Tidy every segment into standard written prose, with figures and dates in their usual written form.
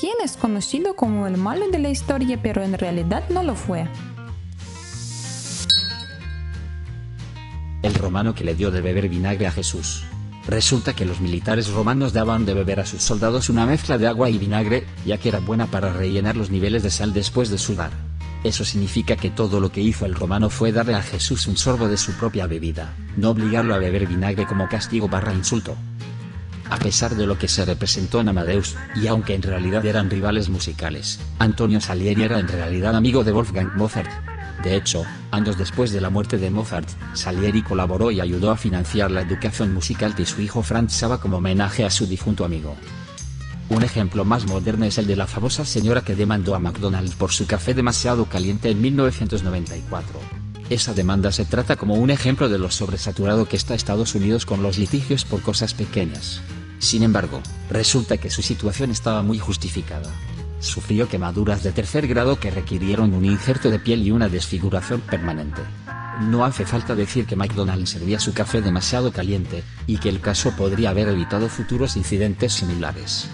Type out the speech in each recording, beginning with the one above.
quien es conocido como el malo de la historia, pero en realidad no lo fue. El romano que le dio de beber vinagre a Jesús. Resulta que los militares romanos daban de beber a sus soldados una mezcla de agua y vinagre, ya que era buena para rellenar los niveles de sal después de sudar. Eso significa que todo lo que hizo el romano fue darle a Jesús un sorbo de su propia bebida, no obligarlo a beber vinagre como castigo/insulto. A pesar de lo que se representó en Amadeus, y aunque en realidad eran rivales musicales, Antonio Salieri era en realidad amigo de Wolfgang Mozart. De hecho, años después de la muerte de Mozart, Salieri colaboró y ayudó a financiar la educación musical de su hijo Franz Saba como homenaje a su difunto amigo. Un ejemplo más moderno es el de la famosa señora que demandó a McDonald's por su café demasiado caliente en 1994. Esa demanda se trata como un ejemplo de lo sobresaturado que está Estados Unidos con los litigios por cosas pequeñas. Sin embargo, resulta que su situación estaba muy justificada. Sufrió quemaduras de tercer grado que requirieron un injerto de piel y una desfiguración permanente. No hace falta decir que McDonald's servía su café demasiado caliente, y que el caso podría haber evitado futuros incidentes similares.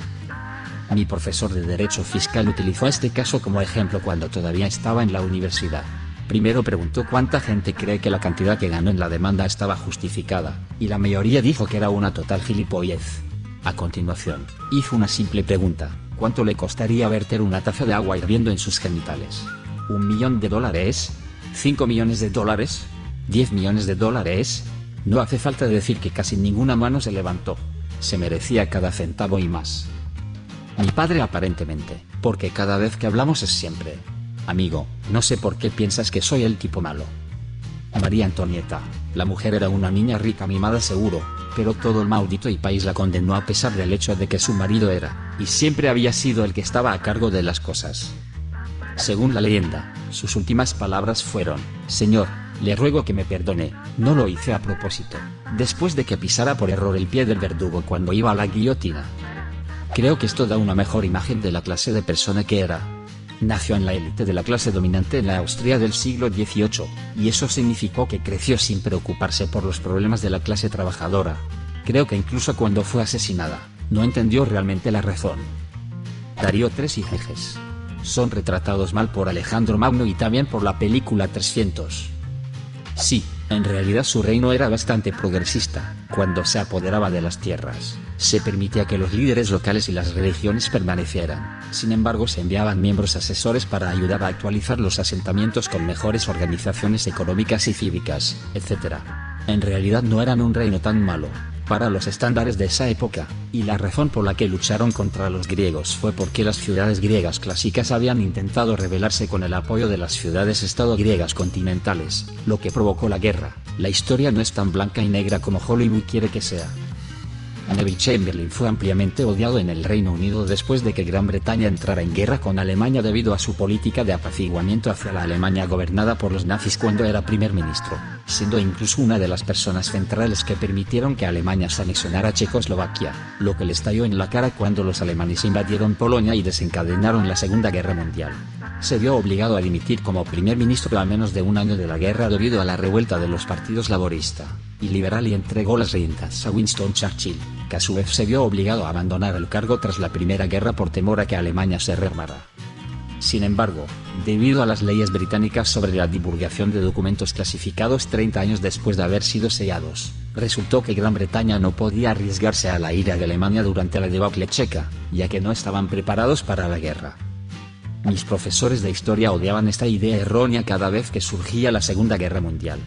Mi profesor de Derecho Fiscal utilizó este caso como ejemplo cuando todavía estaba en la universidad. Primero preguntó cuánta gente cree que la cantidad que ganó en la demanda estaba justificada, y la mayoría dijo que era una total gilipollez. A continuación, hizo una simple pregunta: ¿cuánto le costaría verter una taza de agua hirviendo en sus genitales? ¿$1 millón? ¿5 millones de dólares? ¿10 millones de dólares? No hace falta decir que casi ninguna mano se levantó. Se merecía cada centavo y más. Mi padre aparentemente, porque cada vez que hablamos es siempre: amigo, no sé por qué piensas que soy el tipo malo. María Antonieta, la mujer era una niña rica mimada seguro, pero todo el maldito y país la condenó a pesar del hecho de que su marido era, y siempre había sido el que estaba a cargo de las cosas. Según la leyenda, sus últimas palabras fueron: Señor, le ruego que me perdone, no lo hice a propósito, después de que pisara por error el pie del verdugo cuando iba a la guillotina. Creo que esto da una mejor imagen de la clase de persona que era. Nació en la élite de la clase dominante en la Austria del siglo XVIII, y eso significó que creció sin preocuparse por los problemas de la clase trabajadora. Creo que incluso cuando fue asesinada, no entendió realmente la razón. Darío III y Jejes. Son retratados mal por Alejandro Magno y también por la película 300. Sí, en realidad su reino era bastante progresista. Cuando se apoderaba de las tierras, se permitía que los líderes locales y las religiones permanecieran. Sin embargo, se enviaban miembros asesores para ayudar a actualizar los asentamientos con mejores organizaciones económicas y cívicas, etc. En realidad no eran un reino tan malo, para los estándares de esa época, y la razón por la que lucharon contra los griegos fue porque las ciudades griegas clásicas habían intentado rebelarse con el apoyo de las ciudades-estado griegas continentales, lo que provocó la guerra. La historia no es tan blanca y negra como Hollywood quiere que sea. Neville Chamberlain fue ampliamente odiado en el Reino Unido después de que Gran Bretaña entrara en guerra con Alemania debido a su política de apaciguamiento hacia la Alemania gobernada por los nazis cuando era primer ministro, siendo incluso una de las personas centrales que permitieron que Alemania se anexionara a Checoslovaquia, lo que le estalló en la cara cuando los alemanes invadieron Polonia y desencadenaron la Segunda Guerra Mundial. Se vio obligado a dimitir como primer ministro a menos de un año de la guerra debido a la revuelta de los partidos laborista y liberal y entregó las riendas a Winston Churchill, que a su vez se vio obligado a abandonar el cargo tras la Primera Guerra por temor a que Alemania se rearmara. Sin embargo, debido a las leyes británicas sobre la divulgación de documentos clasificados 30 años después de haber sido sellados, resultó que Gran Bretaña no podía arriesgarse a la ira de Alemania durante la debacle checa, ya que no estaban preparados para la guerra. Mis profesores de historia odiaban esta idea errónea cada vez que surgía la Segunda Guerra Mundial.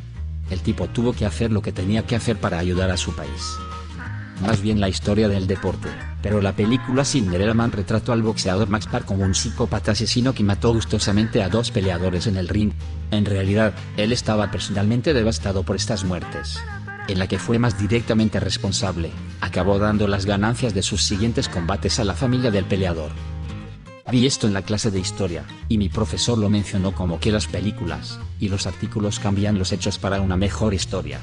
El tipo tuvo que hacer lo que tenía que hacer para ayudar a su país. Más bien la historia del deporte, pero la película Cinderella Man retrató al boxeador Max Park como un psicópata asesino que mató gustosamente a dos peleadores en el ring. En realidad, él estaba personalmente devastado por estas muertes, en la que fue más directamente responsable. Acabó dando las ganancias de sus siguientes combates a la familia del peleador. Vi esto en la clase de historia, y mi profesor lo mencionó como que las películas y los artículos cambian los hechos para una mejor historia.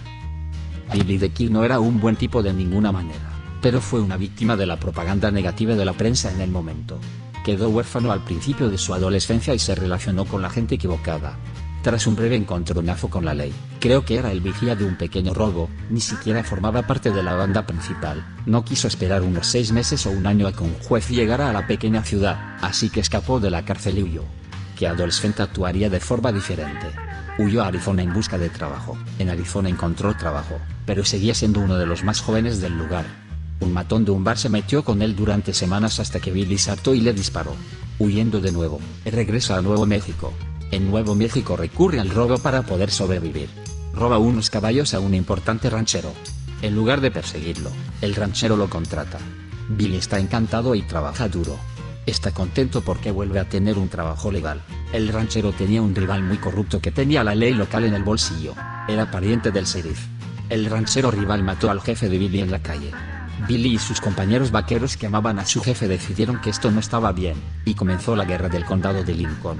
Billy the Kid no era un buen tipo de ninguna manera, pero fue una víctima de la propaganda negativa de la prensa en el momento. Quedó huérfano al principio de su adolescencia y se relacionó con la gente equivocada. Tras un breve encontronazo con la ley, creo que era el vigía de un pequeño robo, ni siquiera formaba parte de la banda principal, no quiso esperar unos 6 meses o un año a que un juez llegara a la pequeña ciudad, así que escapó de la cárcel y huyó. ¿Qué adolescente actuaría de forma diferente? Huyó a Arizona en busca de trabajo. En Arizona encontró trabajo, pero seguía siendo uno de los más jóvenes del lugar. Un matón de un bar se metió con él durante semanas hasta que Billy se hartó y le disparó. Huyendo de nuevo, regresa a Nuevo México. En Nuevo México recurre al robo para poder sobrevivir. Roba unos caballos a un importante ranchero. En lugar de perseguirlo, el ranchero lo contrata. Billy está encantado y trabaja duro. Está contento porque vuelve a tener un trabajo legal. El ranchero tenía un rival muy corrupto que tenía la ley local en el bolsillo. Era pariente del sheriff. El ranchero rival mató al jefe de Billy en la calle. Billy y sus compañeros vaqueros que amaban a su jefe decidieron que esto no estaba bien, y comenzó la guerra del condado de Lincoln.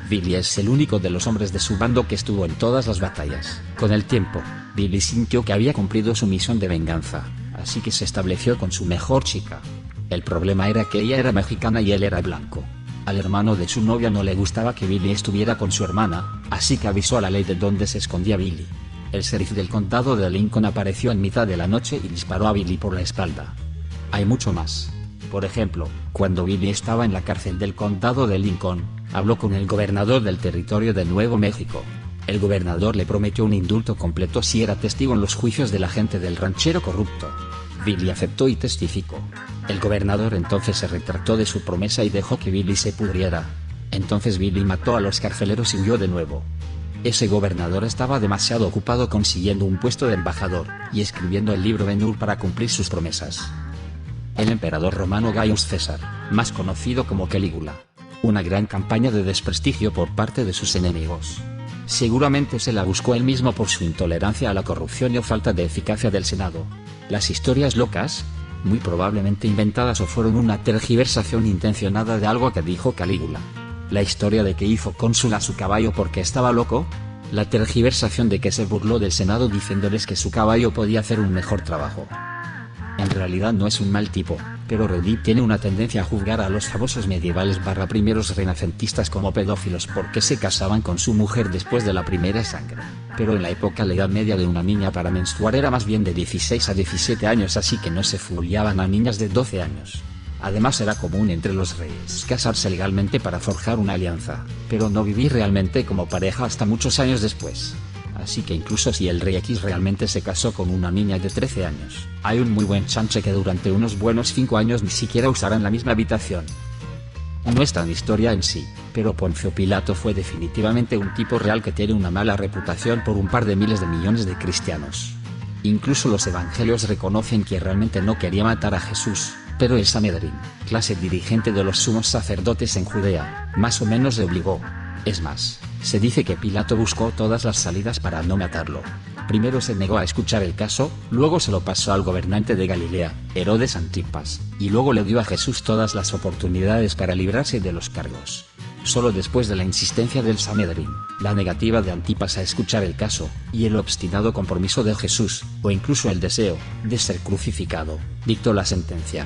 Billy es el único de los hombres de su bando que estuvo en todas las batallas. Con el tiempo, Billy sintió que había cumplido su misión de venganza, así que se estableció con su mejor chica. El problema era que ella era mexicana y él era blanco. Al hermano de su novia no le gustaba que Billy estuviera con su hermana, así que avisó a la ley de dónde se escondía Billy. El sheriff del condado de Lincoln apareció en mitad de la noche y disparó a Billy por la espalda. Hay mucho más. Por ejemplo, cuando Billy estaba en la cárcel del condado de Lincoln, habló con el gobernador del territorio de Nuevo México. El gobernador le prometió un indulto completo si era testigo en los juicios de la gente del ranchero corrupto. Billy aceptó y testificó. El gobernador entonces se retractó de su promesa y dejó que Billy se pudriera. Entonces Billy mató a los carceleros y huyó de nuevo. Ese gobernador estaba demasiado ocupado consiguiendo un puesto de embajador, y escribiendo el libro Ben-Hur para cumplir sus promesas. El emperador romano Gaius César, más conocido como Calígula. Una gran campaña de desprestigio por parte de sus enemigos. Seguramente se la buscó él mismo por su intolerancia a la corrupción y falta de eficacia del Senado. Las historias locas, muy probablemente inventadas o fueron una tergiversación intencionada de algo que dijo Calígula. La historia de que hizo cónsul a su caballo porque estaba loco. La tergiversación de que se burló del Senado diciéndoles que su caballo podía hacer un mejor trabajo. En realidad no es un mal tipo, pero Reddit tiene una tendencia a juzgar a los famosos medievales / primeros renacentistas como pedófilos porque se casaban con su mujer después de la primera sangre. Pero en la época la edad media de una niña para menstruar era más bien de 16 a 17 años, así que no se follaban a niñas de 12 años. Además era común entre los reyes casarse legalmente para forjar una alianza, pero no vivir realmente como pareja hasta muchos años después. Así que incluso si el rey X realmente se casó con una niña de 13 años, hay un muy buen chance que durante unos buenos 5 años ni siquiera usaran la misma habitación. No es tan historia en sí, pero Poncio Pilato fue definitivamente un tipo real que tiene una mala reputación por un par de miles de millones de cristianos. Incluso los evangelios reconocen que realmente no quería matar a Jesús, pero el Sanedrín, clase dirigente de los sumos sacerdotes en Judea, más o menos le obligó. Es más, se dice que Pilato buscó todas las salidas para no matarlo. Primero se negó a escuchar el caso, luego se lo pasó al gobernante de Galilea, Herodes Antipas, y luego le dio a Jesús todas las oportunidades para librarse de los cargos. Solo después de la insistencia del Sanedrín, la negativa de Antipas a escuchar el caso, y el obstinado compromiso de Jesús, o incluso el deseo de ser crucificado, dictó la sentencia.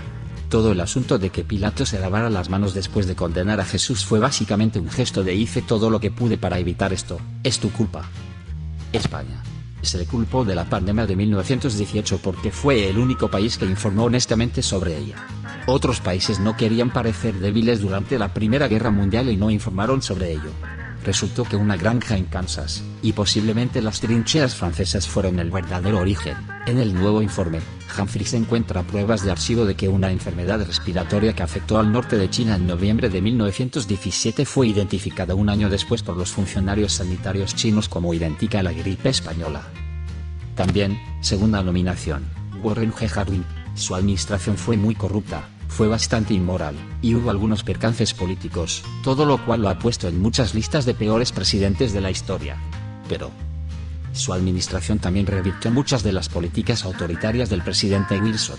Todo el asunto de que Pilato se lavara las manos después de condenar a Jesús fue básicamente un gesto de hice todo lo que pude para evitar esto, es tu culpa. España. Se le culpó de la pandemia de 1918 porque fue el único país que informó honestamente sobre ella. Otros países no querían parecer débiles durante la Primera Guerra Mundial y no informaron sobre ello. Resultó que una granja en Kansas, y posiblemente las trincheras francesas fueron el verdadero origen. En el nuevo informe, Humphreys encuentra pruebas de archivo de que una enfermedad respiratoria que afectó al norte de China en noviembre de 1917 fue identificada un año después por los funcionarios sanitarios chinos como idéntica a la gripe española. También, según la nominación, Warren G. Harding, su administración fue muy corrupta, fue bastante inmoral, y hubo algunos percances políticos, todo lo cual lo ha puesto en muchas listas de peores presidentes de la historia. Pero su administración también revirtió muchas de las políticas autoritarias del presidente Wilson.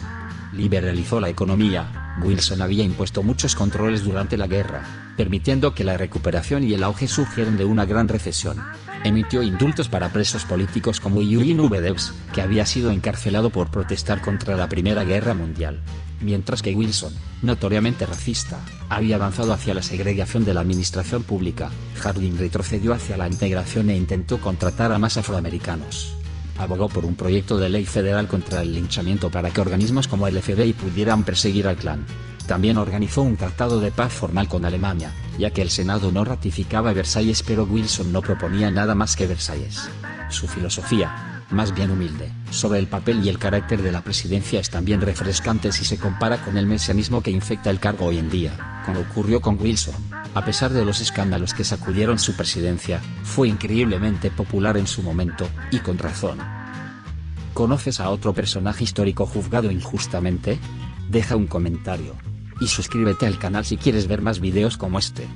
Liberalizó la economía. Wilson había impuesto muchos controles durante la guerra, permitiendo que la recuperación y el auge surgieran de una gran recesión. Emitió indultos para presos políticos como Eugene V. Debs, que había sido encarcelado por protestar contra la Primera Guerra Mundial. mientras que Wilson, notoriamente racista, había avanzado hacia la segregación de la administración pública. Harding retrocedió hacia la integración e intentó contratar a más afroamericanos. Abogó por un proyecto de ley federal contra el linchamiento para que organismos como el FBI pudieran perseguir al Klan. También organizó un tratado de paz formal con Alemania, ya que el Senado no ratificaba Versalles, pero Wilson no proponía nada más que Versalles. Su filosofía, más bien humilde, sobre el papel y el carácter de la presidencia es también refrescante si se compara con el mesianismo que infecta el cargo hoy en día. Como ocurrió con Wilson, a pesar de los escándalos que sacudieron su presidencia, fue increíblemente popular en su momento, y con razón. ¿Conoces a otro personaje histórico juzgado injustamente? Deja un comentario. Y suscríbete al canal si quieres ver más videos como este.